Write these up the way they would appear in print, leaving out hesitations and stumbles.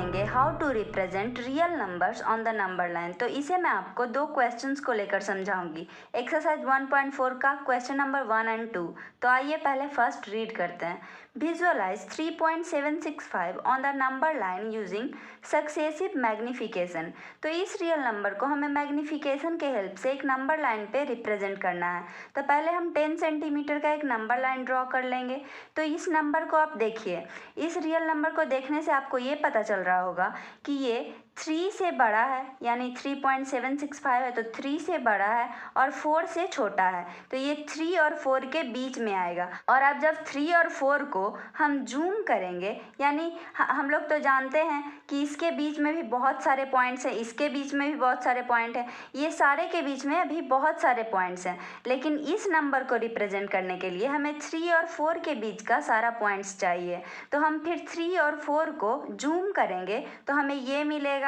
पढ़ेंगे how to represent real numbers on the number line. तो इसे मैं आपको दो क्वेश्चंस को लेकर समझाऊंगी। एक्सरसाइज 1.4 का क्वेश्चन नंबर 1 और 2। तो आइए पहले फर्स्ट रीड करते हैं। Visualise 3.765 on the number line using successive magnification. तो इस रियल नंबर को हमें मैग्निफिकेशन के हेल्प से एक नंबर लाइन पे रिप्रेजेंट करना है। तो पहले हम 10 सेंटीमीटर का एक नंबर लाइन ड्रॉ कर लेंगे। तो इस नंबर को आप देखिए, इस रियल नंबर को देखने से आपको ये पता चल रहा होगा कि ये 3 से बड़ा है, यानी 3.765 है तो 3 से बड़ा है, और 4 से छोटा है तो ये 3 और 4 के बीच में आएगा। और अब जब 3 और 4 को हम जूम करेंगे, यानी हम लोग तो जानते हैं कि इसके बीच में भी बहुत सारे पॉइंट्स हैं, इसके बीच में भी बहुत सारे पॉइंट हैं, ये सारे के बीच में अभी बहुत सारे पॉइंट्स हैं, लेकिन इस नंबर को रिप्रेजेंट करने के लिए हमें 3 और 4 के बीच का सारा पॉइंट्स चाहिए। तो हम फिर 3 और 4 को जूम करेंगे तो हमें ये मिलेगा।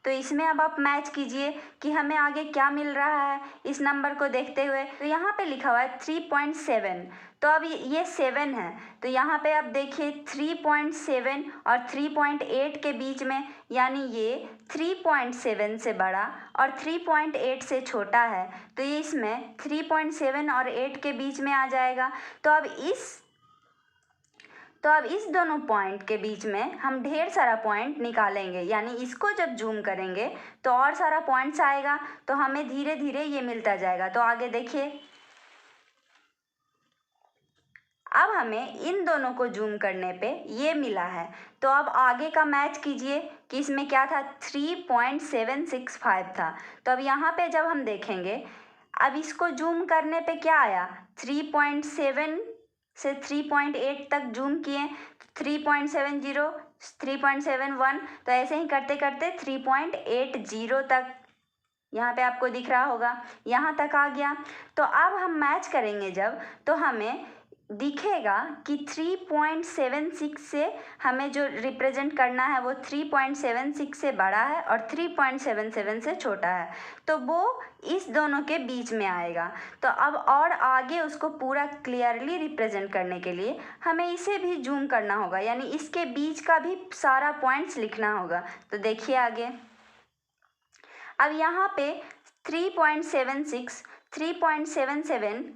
तो इसमें अब आप मैच कीजिए कि हमें आगे क्या मिल रहा है इस नंबर को देखते हुए। तो यहाँ पे लिखा हुआ है 3.7, तो अब ये 7 है, तो यहाँ पे आप देखिए 3.7 और 3.8 के बीच में, यानी ये 3.7 से बड़ा और 3.8 से छोटा है, तो ये इसमें 3.7 और 8 के बीच में आ जाएगा। तो अब इस दोनों पॉइंट के बीच में हम ढेर सारा पॉइंट निकालेंगे, यानी इसको जब जूम करेंगे तो और सारा पॉइंट्स आएगा, तो हमें धीरे धीरे ये मिलता जाएगा। तो आगे देखिए, अब हमें इन दोनों को जूम करने पे ये मिला है। तो अब आगे का मैच कीजिए कि इसमें क्या था, 3.765 था। तो अब यहाँ पे जब हम देखेंगे, अब इसको जूम करने पे क्या आया, 3.7 से 3.8 तक जूम किए, 3.70, 3.71, तो ऐसे ही करते करते 3.80 तक, यहाँ पे आपको दिख रहा होगा, यहाँ तक आ गया। तो अब हम मैच करेंगे जब, तो हमें दिखेगा कि 3.76 से हमें जो रिप्रेजेंट करना है वो 3.76 से बड़ा है और 3.77 से छोटा है, तो वो इस दोनों के बीच में आएगा। तो अब और आगे उसको पूरा क्लियरली रिप्रेजेंट करने के लिए हमें इसे भी जूम करना होगा, यानी इसके बीच का भी सारा पॉइंट्स लिखना होगा। तो देखिए आगे, अब यहाँ पे 3.77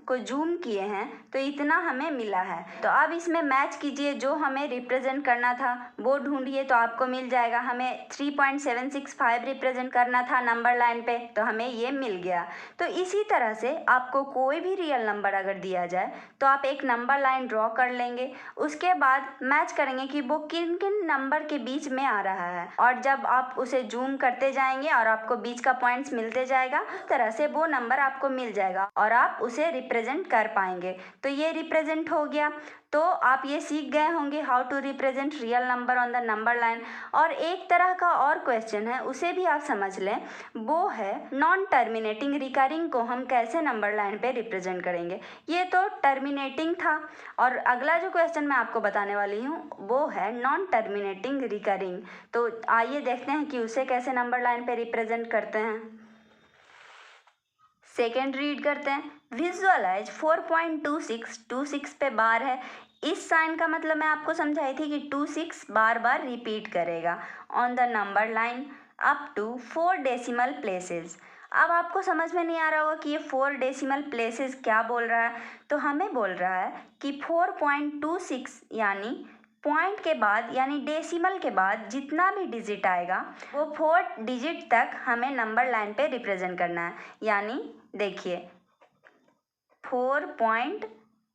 को जूम किए हैं तो इतना हमें मिला है। तो अब इसमें मैच कीजिए, जो हमें रिप्रेजेंट करना था वो ढूंढिए तो आपको मिल जाएगा। हमें 3.765 रिप्रेजेंट करना था नंबर लाइन पे, तो हमें ये मिल गया। तो इसी तरह से आपको कोई भी रियल नंबर अगर दिया जाए तो आप एक नंबर लाइन ड्रॉ कर लेंगे, उसके बाद मैच करेंगे कि वो किन किन नंबर के बीच में आ रहा है, और जब आप उसे जूम करते जाएंगे और आपको बीच का पॉइंट्स मिलते जाएगा, उस तरह से वो नंबर आपको मिल जाएगा और आप उसे रिप्रेजेंट कर पाएंगे। तो ये रिप्रेजेंट हो गया। तो आप ये सीख गए होंगे how to represent real number on the number line. और एक तरह का और क्वेश्चन है, उसे भी आप समझ लें, वो है नॉन टर्मिनेटिंग रिकरिंग को हम कैसे नंबर लाइन पे रिप्रेजेंट करेंगे। ये तो टर्मिनेटिंग था, और अगला जो क्वेश्चन मैं आपको बताने वाली हूँ वो है नॉन टर्मिनेटिंग रिकरिंग। तो आइए देखते हैं कि उसे कैसे नंबर लाइन पे रिप्रेजेंट करते हैं। सेकेंड रीड करते हैं। विजुअलाइज 4.26 पे बार है, इस साइन का मतलब मैं आपको समझाई थी कि 26 बार बार रिपीट करेगा on the number line up to 4 decimal places. अब आपको समझ में नहीं आ रहा होगा कि ये 4 डेसिमल प्लेसेस क्या बोल रहा है। तो हमें बोल रहा है कि 4.26 यानी पॉइंट के बाद, यानी डेसिमल के बाद जितना भी डिजिट आएगा वो 4 डिजिट तक हमें नंबर लाइन पे रिप्रेजेंट करना है। यानी देखिए 4 पॉइंट,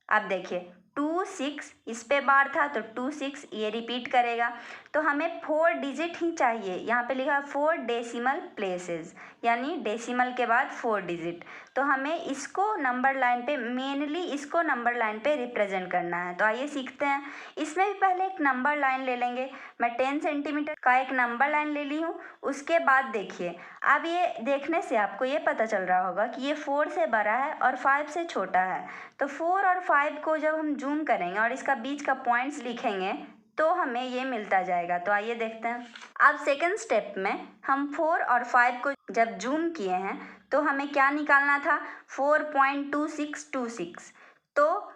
अब देखिए 26 इस पे बार था तो 26 ये रिपीट करेगा, तो हमें 4 डिजिट ही चाहिए। यहाँ पे लिखा है 4 डेसिमल प्लेसेस, यानी डेसिमल के बाद 4 डिजिट। तो हमें इसको नंबर लाइन पे, मेनली इसको नंबर लाइन पे रिप्रेजेंट करना है। तो आइए सीखते हैं। इसमें भी पहले एक नंबर लाइन ले लेंगे। मैं 10 सेंटीमीटर का एक नंबर लाइन ले ली हूँ। उसके बाद देखिए, अब ये देखने से आपको ये पता चल रहा होगा कि ये 4 से बड़ा है और 5 से छोटा है। तो 4 और 5 को जब हम जूम करेंगे और इसका बीच का पॉइंट्स लिखेंगे तो हमें ये मिलता जाएगा। तो आइए देखते हैं। अब सेकंड स्टेप में हम 4 और 5 को जब जूम किए हैं तो हमें क्या निकालना था, 4.2626। तो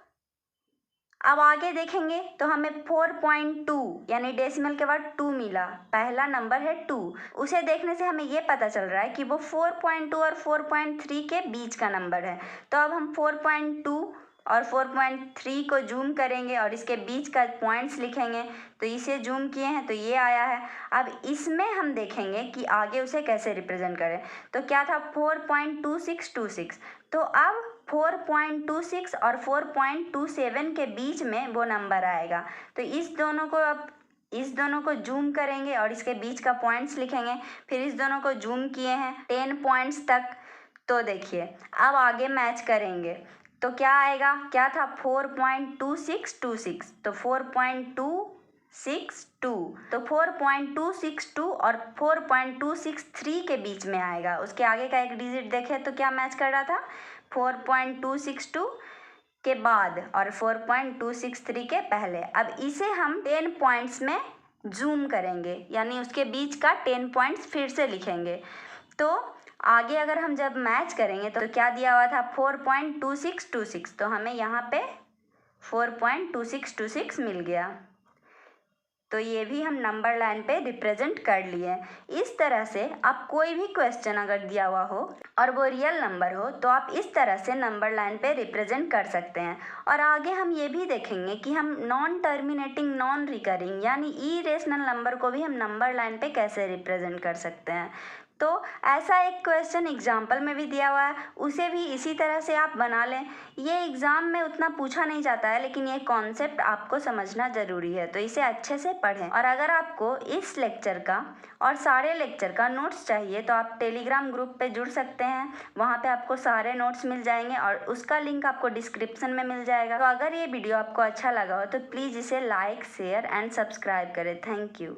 अब आगे देखेंगे तो हमें 4.2 यानी डेसिमल के बाद 2 मिला, पहला नंबर है 2। उसे देखने से हमें ये पता चल रहा है कि वो 4.2 और 4.3 के बीच का नंबर है। तो अब हम 4.2 और 4.3 को जूम करेंगे और इसके बीच का पॉइंट्स लिखेंगे। तो इसे जूम किए हैं तो ये आया है। अब इसमें हम देखेंगे कि आगे उसे कैसे रिप्रेजेंट करें। तो क्या था 4.2626, तो अब 4.26 और 4.27 के बीच में वो नंबर आएगा। तो इस दोनों को जूम करेंगे और इसके बीच का पॉइंट्स लिखेंगे। फिर इस दोनों को जूम किए हैं 10 पॉइंट्स तक। तो देखिए अब आगे मैच करेंगे तो क्या आएगा, क्या था 4.2626, तो 4.262, तो 4.262 और 4.263 के बीच में आएगा। उसके आगे का एक डिजिट देखें तो क्या मैच कर रहा था, 4.262 के बाद और 4.263 के पहले। अब इसे हम 10 पॉइंट्स में जूम करेंगे, यानी उसके बीच का 10 पॉइंट्स फिर से लिखेंगे। तो आगे अगर हम जब मैच करेंगे तो क्या दिया हुआ था 4.2626, तो हमें यहाँ पे 4.2626 मिल गया। तो ये भी हम नंबर लाइन पे रिप्रेजेंट कर लिए। इस तरह से आप कोई भी क्वेश्चन अगर दिया हुआ हो और वो रियल नंबर हो तो आप इस तरह से नंबर लाइन पे रिप्रेजेंट कर सकते हैं। और आगे हम ये भी देखेंगे कि हम नॉन टर्मिनेटिंग नॉन रिकरिंग यानी इरेशनल नंबर को भी हम नंबर लाइन पे कैसे रिप्रेजेंट कर सकते हैं। तो ऐसा एक क्वेश्चन एग्जाम्पल में भी दिया हुआ है, उसे भी इसी तरह से आप बना लें। ये एग्ज़ाम में उतना पूछा नहीं जाता है, लेकिन ये कॉन्सेप्ट आपको समझना ज़रूरी है, तो इसे अच्छे से पढ़ें। और अगर आपको इस लेक्चर का और सारे लेक्चर का नोट्स चाहिए तो आप टेलीग्राम ग्रुप पे जुड़ सकते हैं। वहाँ पे आपको सारे नोट्स मिल जाएंगे और उसका लिंक आपको डिस्क्रिप्शन में मिल जाएगा। तो अगर ये वीडियो आपको अच्छा लगा हो तो प्लीज़ इसे लाइक, शेयर एंड सब्सक्राइब करें। Thank you.